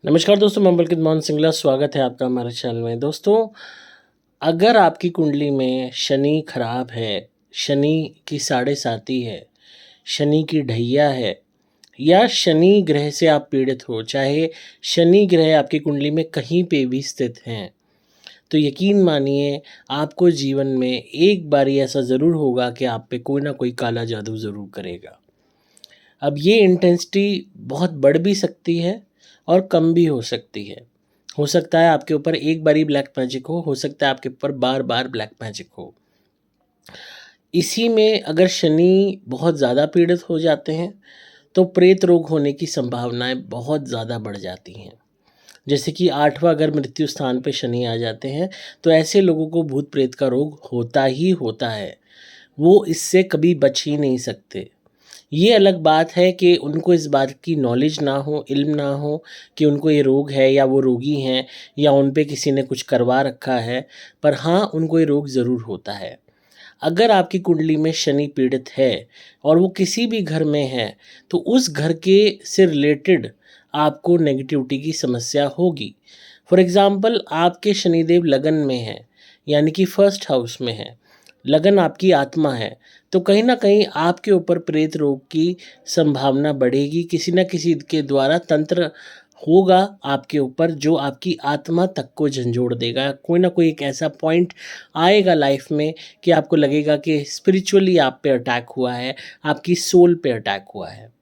नमस्कार दोस्तों, मैं बल्कित मोहन सिंगला स्वागत है आपका हमारे चैनल में। दोस्तों, अगर आपकी कुंडली में शनि खराब है, शनि की साढ़े साती है, शनि की ढैया है या शनि ग्रह से आप पीड़ित हो, चाहे शनि ग्रह आपकी कुंडली में कहीं पे भी स्थित हैं, तो यकीन मानिए आपको जीवन में एक बारी ऐसा ज़रूर होगा कि आप पे कोई ना कोई काला जादू ज़रूर करेगा। अब ये इंटेंसिटी बहुत बढ़ भी सकती है और कम भी हो सकती है। हो सकता है आपके ऊपर एक बारी ब्लैक मैजिक हो सकता है आपके ऊपर बार-बार ब्लैक मैजिक हो। इसी में अगर शनि बहुत ज़्यादा पीड़ित हो जाते हैं, तो प्रेत रोग होने की संभावनाएँ बहुत ज़्यादा बढ़ जाती हैं। जैसे कि 8वां अगर मृत्यु स्थान पे शनि आ जाते हैं, तो ऐसे लोगों को भूत प्रेत का रोग होता ही होता है। वो इससे कभी बच ही नहीं सकते। ये अलग बात है कि उनको इस बात की नॉलेज ना हो, इल्म ना हो कि उनको ये रोग है या वो रोगी हैं या उन पे किसी ने कुछ करवा रखा है, पर हाँ, उनको ये रोग ज़रूर होता है। अगर आपकी कुंडली में शनि पीड़ित है और वो किसी भी घर में है, तो उस घर के से रिलेटेड आपको नेगेटिविटी की समस्या होगी। फॉर एग्ज़ाम्पल आपके शनिदेव लगन में हैं, यानी कि फर्स्ट हाउस में हैं, लगन आपकी आत्मा है, तो कहीं न कहीं आपके ऊपर प्रेत रोग की संभावना बढ़ेगी, किसी न किसी के द्वारा तंत्र होगा आपके ऊपर जो आपकी आत्मा तक को झंझोड़ देगा। कोई ना कोई एक ऐसा पॉइंट आएगा लाइफ में कि आपको लगेगा कि स्पिरिचुअली आप पे अटैक हुआ है, आपकी सोल पे अटैक हुआ है।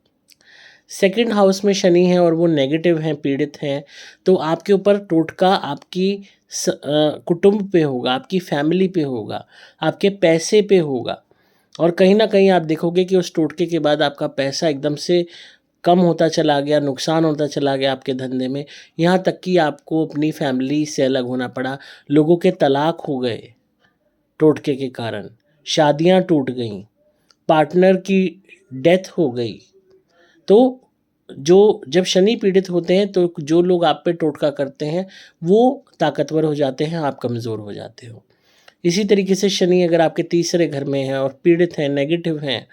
सेकंड हाउस में शनि है और वो नेगेटिव हैं, पीड़ित हैं, तो आपके ऊपर टोटका आपकी कुटुंब पे होगा, आपकी फैमिली पे होगा, आपके पैसे पे होगा और कहीं न कहीं आप देखोगे कि उस टोटके के बाद आपका पैसा एकदम से कम होता चला गया, नुकसान होता चला गया आपके धंधे में, यहाँ तक कि आपको अपनी फैमिली से अलग होना पड़ा। लोगों के तलाक हो गए टोटके के कारण, शादियाँ टूट गईं, पार्टनर की डेथ हो गई। तो जो जब शनि पीड़ित होते हैं तो जो लोग आप पे टोटका करते हैं, वो ताकतवर हो जाते हैं, आप कमज़ोर हो जाते हो। इसी तरीके से शनि अगर आपके तीसरे घर में है और पीड़ित हैं, नेगेटिव हैं,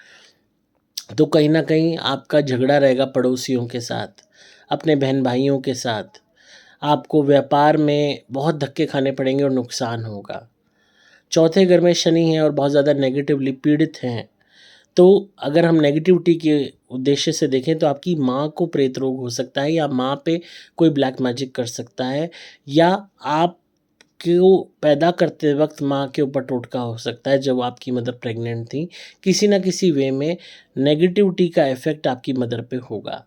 तो कहीं न कहीं आपका झगड़ा रहेगा पड़ोसियों के साथ, अपने बहन-भाइयों के साथ। आपको व्यापार में बहुत धक्के खाने पड़ेंगे और नुकसान होगा। चौथे घर में शनि है और बहुत ज़्यादा नेगेटिवली पीड़ित हैं, तो अगर हम नेगेटिविटी के उद्देश्य से देखें तो आपकी माँ को प्रेत रोग हो सकता है या माँ पे कोई ब्लैक मैजिक कर सकता है या आपको पैदा करते वक़्त माँ के ऊपर टोटका हो सकता है जब आपकी मदर प्रेग्नेंट थी। किसी न किसी वे में नेगेटिविटी का इफ़ेक्ट आपकी मदर पे होगा।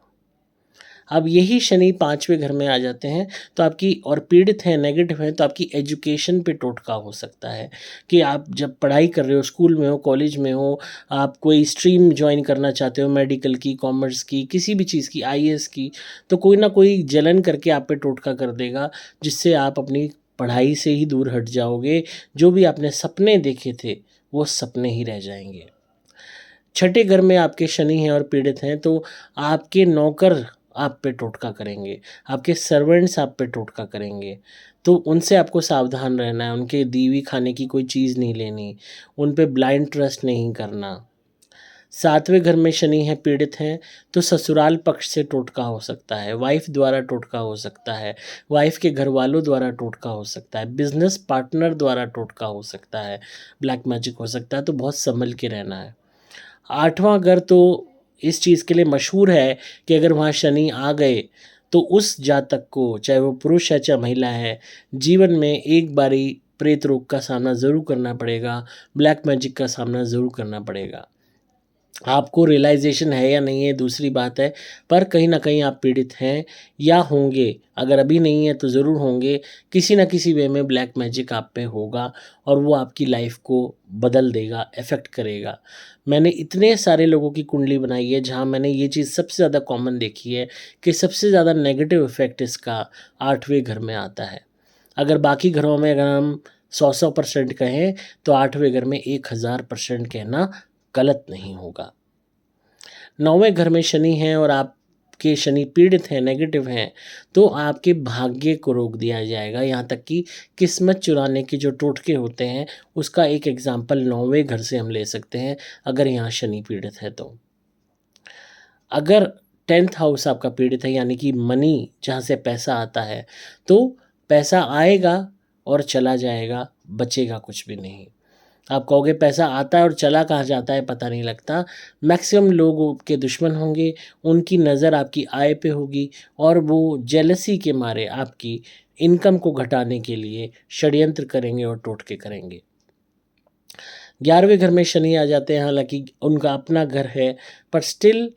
अब यही शनि 5वें घर में आ जाते हैं तो आपकी और पीड़ित हैं, नेगेटिव हैं, तो आपकी एजुकेशन पे टोटका हो सकता है कि आप जब पढ़ाई कर रहे हो, स्कूल में हो, कॉलेज में हो, आप कोई स्ट्रीम जॉइन करना चाहते हो, मेडिकल की, कॉमर्स की, किसी भी चीज़ की, आईएएस की, तो कोई ना कोई जलन करके आप पे टोटका कर देगा, जिससे आप अपनी पढ़ाई से ही दूर हट जाओगे। जो भी आपने सपने देखे थे, वो सपने ही रह जाएँगे। छठे घर में आपके शनि हैं और पीड़ित हैं तो आपके नौकर आप पे टोटका करेंगे, आपके सर्वेंट्स आप पे टोटका करेंगे, तो उनसे आपको सावधान रहना है, उनके दी हुई खाने की कोई चीज़ नहीं लेनी, उन पे ब्लाइंड ट्रस्ट नहीं करना। 7वें घर में शनि है, पीड़ित हैं, तो ससुराल पक्ष से टोटका हो सकता है, वाइफ़ द्वारा टोटका हो सकता है, वाइफ़ के घरवालों द्वारा टोटका हो सकता है, बिज़नेस पार्टनर द्वारा टोटका हो सकता है, ब्लैक मैजिक हो सकता है, तो बहुत सँभल के रहना है। 8वां घर तो इस चीज़ के लिए मशहूर है कि अगर वहाँ शनि आ गए, तो उस जातक को, चाहे वो पुरुष है चाहे महिला है, जीवन में एक बारी प्रेत रोग का सामना ज़रूर करना पड़ेगा, ब्लैक मैजिक का सामना ज़रूर करना पड़ेगा। आपको रियलाइज़ेशन है या नहीं है दूसरी बात है, पर कहीं न कहीं आप पीड़ित हैं या होंगे, अगर अभी नहीं है तो ज़रूर होंगे, किसी न किसी वे में ब्लैक मैजिक आप पे होगा और वो आपकी लाइफ़ को बदल देगा, अफ़ेक्ट करेगा। मैंने इतने सारे लोगों की कुंडली बनाई है जहाँ मैंने ये चीज़ सबसे ज़्यादा कॉमन देखी है कि सबसे ज़्यादा नेगेटिव इफ़ेक्ट इसका 8वें घर में आता है। अगर बाकी घरों में अगर हम 100% कहें, तो 8वें घर में 1000% कहना गलत नहीं होगा। 9वें घर में शनि है और आपके शनि पीड़ित हैं, नेगेटिव हैं, तो आपके भाग्य को रोक दिया जाएगा। यहाँ तक कि किस्मत चुराने के जो टोटके होते हैं, उसका एक एग्ज़ाम्पल 9वें घर से हम ले सकते हैं, अगर यहाँ शनि पीड़ित है तो। अगर 10th हाउस आपका पीड़ित है, यानी कि मनी, जहाँ से पैसा आता है, तो पैसा आएगा और चला जाएगा, बचेगा कुछ भी नहीं। आप कहोगे पैसा आता है और चला कहाँ जाता है पता नहीं लगता। मैक्सिमम लोग आपके दुश्मन होंगे, उनकी नज़र आपकी आय पे होगी और वो जेलसी के मारे आपकी इनकम को घटाने के लिए षड्यंत्र करेंगे और टोटके करेंगे। 11वें घर में शनि आ जाते हैं, हालांकि उनका अपना घर है, पर स्टिल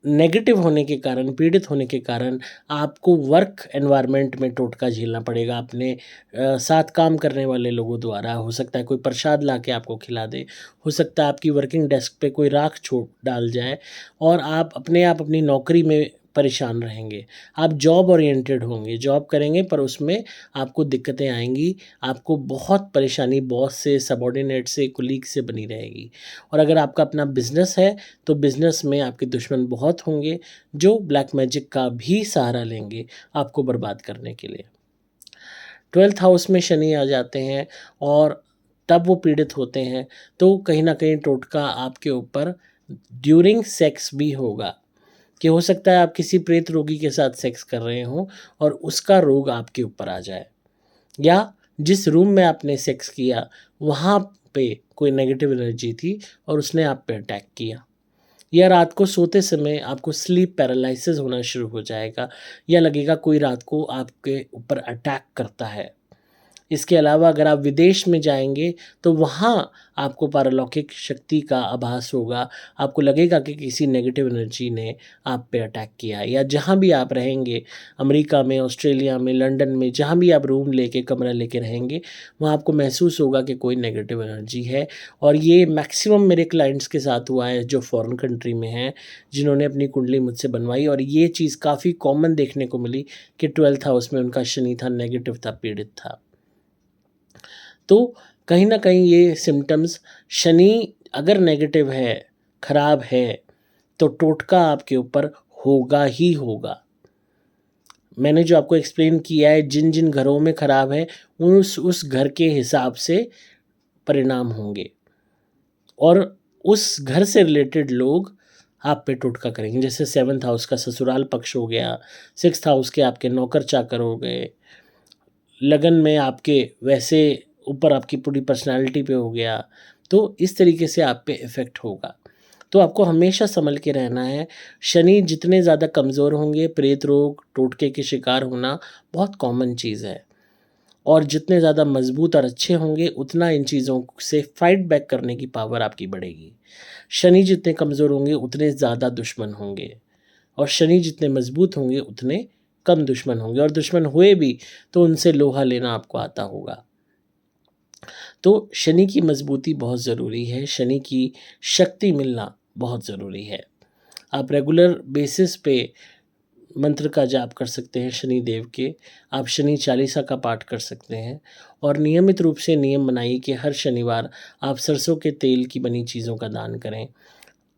नेगेटिव होने के कारण, पीड़ित होने के कारण आपको वर्क एनवायरनमेंट में टोटका झेलना पड़ेगा अपने साथ काम करने वाले लोगों द्वारा। हो सकता है कोई प्रसाद ला के आपको खिला दे, हो सकता है आपकी वर्किंग डेस्क पे कोई राख छोड़ डाल जाए और आप अपनी नौकरी में परेशान रहेंगे। आप जॉब ओरिएंटेड होंगे, जॉब करेंगे, पर उसमें आपको दिक्कतें आएंगी, आपको बहुत परेशानी बॉस से, सबॉर्डिनेट से, कुलीग से बनी रहेगी। और अगर आपका अपना बिजनेस है तो बिजनेस में आपके दुश्मन बहुत होंगे, जो ब्लैक मैजिक का भी सहारा लेंगे आपको बर्बाद करने के लिए। 12th हाउस में शनि आ जाते हैं और तब वो पीड़ित होते हैं, तो कहीं ना कहीं टोटका आपके ऊपर ड्यूरिंग सेक्स भी होगा, कि हो सकता है आप किसी प्रेत रोगी के साथ सेक्स कर रहे हो और उसका रोग आपके ऊपर आ जाए, या जिस रूम में आपने सेक्स किया वहाँ पे कोई नेगेटिव एनर्जी थी और उसने आप पे अटैक किया, या रात को सोते समय आपको स्लीप पैरालिसिस होना शुरू हो जाएगा, या लगेगा कोई रात को आपके ऊपर अटैक करता है। इसके अलावा अगर आप विदेश में जाएंगे तो वहाँ आपको पारलौकिक शक्ति का आभास होगा, आपको लगेगा कि किसी नेगेटिव एनर्जी ने आप पे अटैक किया है। या जहाँ भी आप रहेंगे, अमेरिका में, ऑस्ट्रेलिया में, लंदन में, जहाँ भी आप रूम लेके, कमरा लेके रहेंगे, वहाँ आपको महसूस होगा कि कोई नेगेटिव एनर्जी है। और ये मैक्सिमम मेरे क्लाइंट्स के साथ हुआ है जो फॉरेन कंट्री में हैं, जिन्होंने अपनी कुंडली मुझसे बनवाई, और ये चीज़ काफ़ी कॉमन देखने को मिली कि 12th हाउस में उनका शनि था, नेगेटिव था, पीड़ित था। तो कहीं न कहीं ये सिम्पटम्स, शनि अगर नेगेटिव है, खराब है, तो टोटका आपके ऊपर होगा ही होगा। मैंने जो आपको एक्सप्लेन किया है, जिन-जिन घरों में खराब है, उस घर के हिसाब से परिणाम होंगे और उस घर से रिलेटेड लोग आप पे टोटका करेंगे। जैसे 7th हाउस का ससुराल पक्ष हो गया, 6th हाउस के आपके नौकर-चाकर हो गए, लगन में आपके वैसे ऊपर आपकी पूरी पर्सनैलिटी पे हो गया, तो इस तरीके से आप पे इफ़ेक्ट होगा। तो आपको हमेशा सँभल के रहना है। शनि जितने ज़्यादा कमज़ोर होंगे, प्रेत रोग, टोटके के शिकार होना बहुत कॉमन चीज़ है, और जितने ज़्यादा मज़बूत और अच्छे होंगे, उतना इन चीज़ों से फ़ाइट बैक करने की पावर आपकी बढ़ेगी। शनि जितने कमज़ोर होंगे, उतने ज़्यादा दुश्मन होंगे, और शनि जितने मज़बूत होंगे, उतने कम दुश्मन होंगे, और दुश्मन हुए भी तो उनसे लोहा लेना आपको आता होगा। तो शनि की मज़बूती बहुत ज़रूरी है, शनि की शक्ति मिलना बहुत ज़रूरी है। आप रेगुलर बेसिस पे मंत्र का जाप कर सकते हैं शनि देव के, आप शनि चालीसा का पाठ कर सकते हैं, और नियमित रूप से नियम बनाइए कि हर शनिवार आप सरसों के तेल की बनी चीज़ों का दान करें,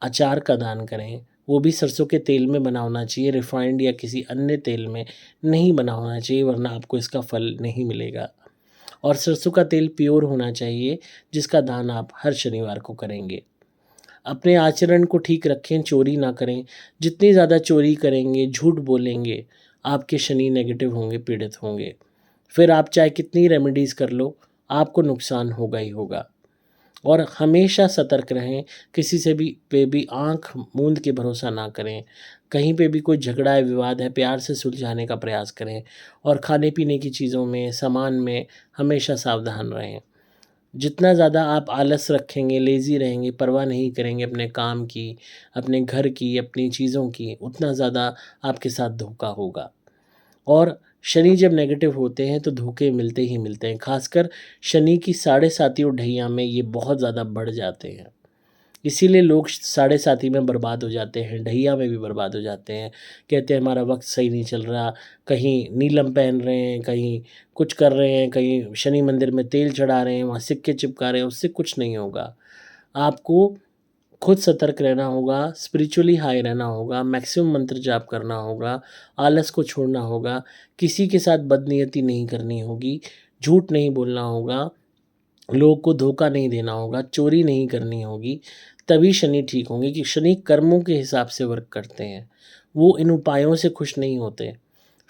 अचार का दान करें, वो भी सरसों के तेल में बना होना चाहिए, रिफाइंड या किसी अन्य तेल में नहीं बना होना चाहिए, वरना आपको इसका फल नहीं मिलेगा। और सरसों का तेल प्योर होना चाहिए, जिसका दान आप हर शनिवार को करेंगे। अपने आचरण को ठीक रखें, चोरी ना करें। जितनी ज़्यादा चोरी करेंगे, झूठ बोलेंगे, आपके शनि नेगेटिव होंगे, पीड़ित होंगे। फिर आप चाहे कितनी रेमेडीज़ कर लो, आपको नुकसान होगा ही होगा। और हमेशा सतर्क रहें, किसी से भी आँख मूंद के भरोसा ना करें। कहीं पे भी कोई झगड़ा है, विवाद है, प्यार से सुलझाने का प्रयास करें, और खाने-पीने की चीज़ों में, सामान में हमेशा सावधान रहें। जितना ज़्यादा आप आलस रखेंगे, लेज़ी रहेंगे, परवाह नहीं करेंगे अपने काम की, अपने घर की, अपनी चीज़ों की, उतना ज़्यादा आपके साथ धोखा होगा। और शनि जब नेगेटिव होते हैं तो धोखे मिलते ही मिलते हैं। ख़ासकर शनि की साढ़े सातियों ढैया में ये बहुत ज़्यादा बढ़ जाते हैं। इसीलिए लोग साढ़े साती में बर्बाद हो जाते हैं, ढैया में भी बर्बाद हो जाते हैं। कहते हैं हमारा वक़्त सही नहीं चल रहा, कहीं नीलम पहन रहे हैं, कहीं कुछ कर रहे हैं, कहीं शनि मंदिर में तेल चढ़ा रहे हैं, वहाँ सिक्के चिपका रहे हैं, उससे कुछ नहीं होगा। आपको खुद सतर्क रहना होगा, स्पिरिचुअली हाई रहना होगा, मैक्सिमम मंत्र जाप करना होगा, आलस को छोड़ना होगा, किसी के साथ बदनीयती नहीं करनी होगी, झूठ नहीं बोलना होगा, लोगों को धोखा नहीं देना होगा, चोरी नहीं करनी होगी, तभी शनि ठीक होंगे, कि शनि कर्मों के हिसाब से वर्क करते हैं। वो इन उपायों से खुश नहीं होते।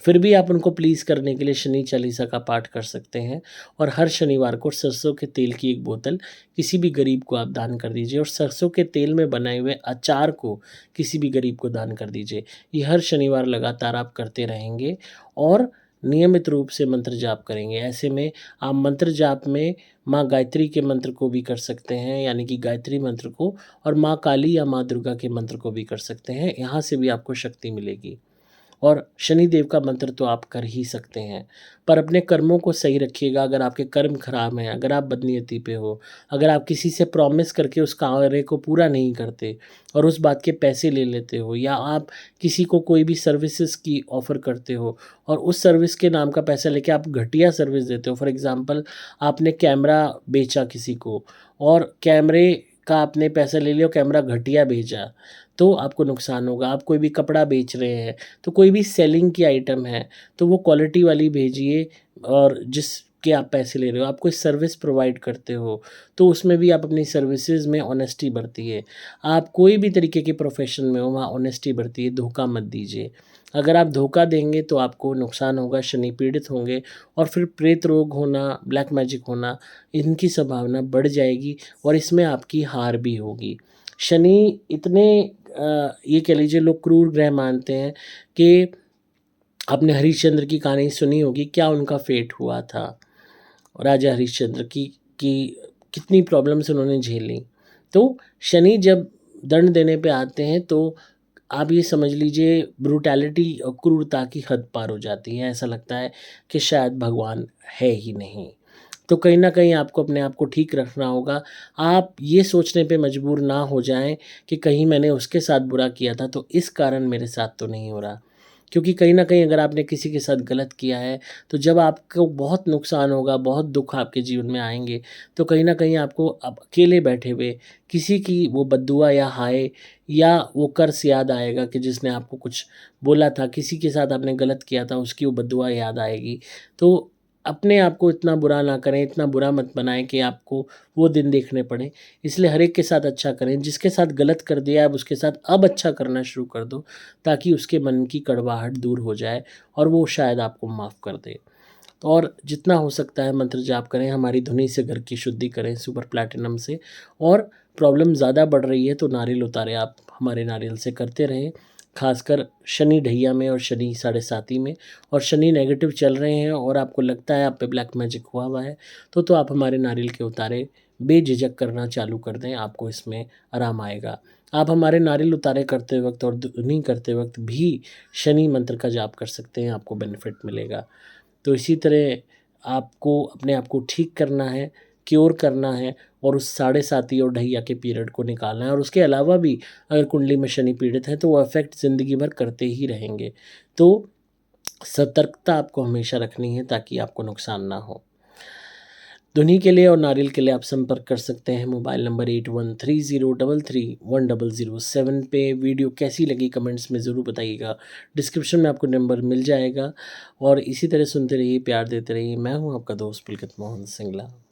फिर भी आप उनको प्लीज़ करने के लिए शनि चालीसा का पाठ कर सकते हैं और हर शनिवार को सरसों के तेल की एक बोतल किसी भी गरीब को आप दान कर दीजिए और सरसों के तेल में बनाए हुए अचार को किसी भी गरीब को दान कर दीजिए। ये हर शनिवार लगातार आप करते रहेंगे और नियमित रूप से मंत्र जाप करेंगे। ऐसे में आप मंत्र जाप में माँ गायत्री के मंत्र को भी कर सकते हैं, यानी कि गायत्री मंत्र को, और माँ काली या माँ दुर्गा के मंत्र को भी कर सकते हैं। यहाँ से भी आपको शक्ति मिलेगी। और शनिदेव का मंत्र तो आप कर ही सकते हैं, पर अपने कर्मों को सही रखिएगा। अगर आपके कर्म खराब हैं, अगर आप बदनीयती पे हो, अगर आप किसी से प्रॉमिस करके उस कार्य को पूरा नहीं करते और उस बात के पैसे ले लेते हो, या आप किसी को कोई भी सर्विसेज की ऑफ़र करते हो और उस सर्विस के नाम का पैसा लेके आप घटिया सर्विस देते हो। फॉर एग्ज़ाम्पल, आपने कैमरा बेचा किसी को और कैमरे का आपने पैसा ले लिया और कैमरा घटिया भेजा, तो आपको नुकसान होगा। आप कोई भी कपड़ा बेच रहे हैं, तो कोई भी सेलिंग की आइटम है, तो वो क्वालिटी वाली भेजिए, और जिसके आप पैसे ले रहे हो। आप कोई सर्विस प्रोवाइड करते हो, तो उसमें भी आप अपनी सर्विसेज में ऑनेस्टी बरतिए। आप कोई भी तरीके के प्रोफ़ेशन में हो, वहाँ ऑनेस्टी बरतिए, धोखा मत दीजिए। अगर आप धोखा देंगे तो आपको नुकसान होगा, शनि पीड़ित होंगे और फिर प्रेत रोग होना, ब्लैक मैजिक होना, इनकी संभावना बढ़ जाएगी और इसमें आपकी हार भी होगी। शनि इतने ये कह लीजिए लोग क्रूर ग्रह मानते हैं कि आपने हरिश्चंद्र की कहानी सुनी होगी, क्या उनका फेट हुआ था। राजा हरिश्चंद्र की कितनी प्रॉब्लम्स उन्होंने झेली। तो शनि जब दंड देने पे आते हैं तो आप ये समझ लीजिए ब्रूटैलिटी और क्रूरता की हद पार हो जाती है। ऐसा लगता है कि शायद भगवान है ही नहीं। तो कहीं न कहीं आपको अपने आप को ठीक रखना होगा। आप ये सोचने पे मजबूर ना हो जाएँ कि कहीं मैंने उसके साथ बुरा किया था तो इस कारण मेरे साथ तो नहीं हो रहा। क्योंकि कहीं न कहीं अगर आपने किसी के साथ गलत किया है, तो जब आपको बहुत नुकसान होगा, बहुत दुःख आपके जीवन में आएँगे, तो कहीं न कहीं आपको अब अकेले बैठे हुए किसी की वो बद्दुआ या हाय या वो कर्स याद आएगा कि जिसने आपको कुछ बोला था, किसी के साथ आपने गलत किया था, उसकी वो बद्दुआ याद आएगी। तो अपने आप को इतना बुरा ना करें, इतना बुरा मत बनाएँ कि आपको वो दिन देखने पड़ें। इसलिए हर एक के साथ अच्छा करें। जिसके साथ गलत कर दिया, आप उसके साथ अब अच्छा करना शुरू कर दो, ताकि उसके मन की कड़वाहट दूर हो जाए और वो शायद आपको माफ़ कर दे। और जितना हो सकता है मंत्र जाप करें, हमारी धुनी से घर की शुद्धि करें सुपर प्लैटिनम से, और प्रॉब्लम ज़्यादा बढ़ रही है तो नारियल उतारे आप हमारे नारियल से करते रहें। ख़ासकर शनि ढैया में और शनि साढ़े साती में, और शनि नेगेटिव चल रहे हैं और आपको लगता है आप पे ब्लैक मैजिक हुआ हुआ है, तो आप हमारे नारियल के उतारे बेझिझक करना चालू कर दें, आपको इसमें आराम आएगा। आप हमारे नारियल उतारे करते वक़्त और धुनी करते वक़्त भी शनि मंत्र का जाप कर सकते हैं, आपको बेनिफिट मिलेगा। तो इसी तरह आपको अपने आप को ठीक करना है, क्योर करना है और उस साढ़े साती और ढैया के पीरियड को निकालना है, और उसके अलावा भी अगर कुंडली में शनि पीड़ित है तो वो अफ़ेक्ट ज़िंदगी भर करते ही रहेंगे। तो सतर्कता आपको हमेशा रखनी है ताकि आपको नुकसान ना हो। धुनी के लिए और नारियल के लिए आप संपर्क कर सकते हैं मोबाइल नंबर 8130331007 पे। वीडियो कैसी लगी कमेंट्स में ज़रूर बताइएगा। डिस्क्रिप्शन में आपको नंबर मिल जाएगा, और इसी तरह सुनते रहिए, प्यार देते रहिए। मैं हूँ आपका दोस्त पुलकित मोहन सिंगला।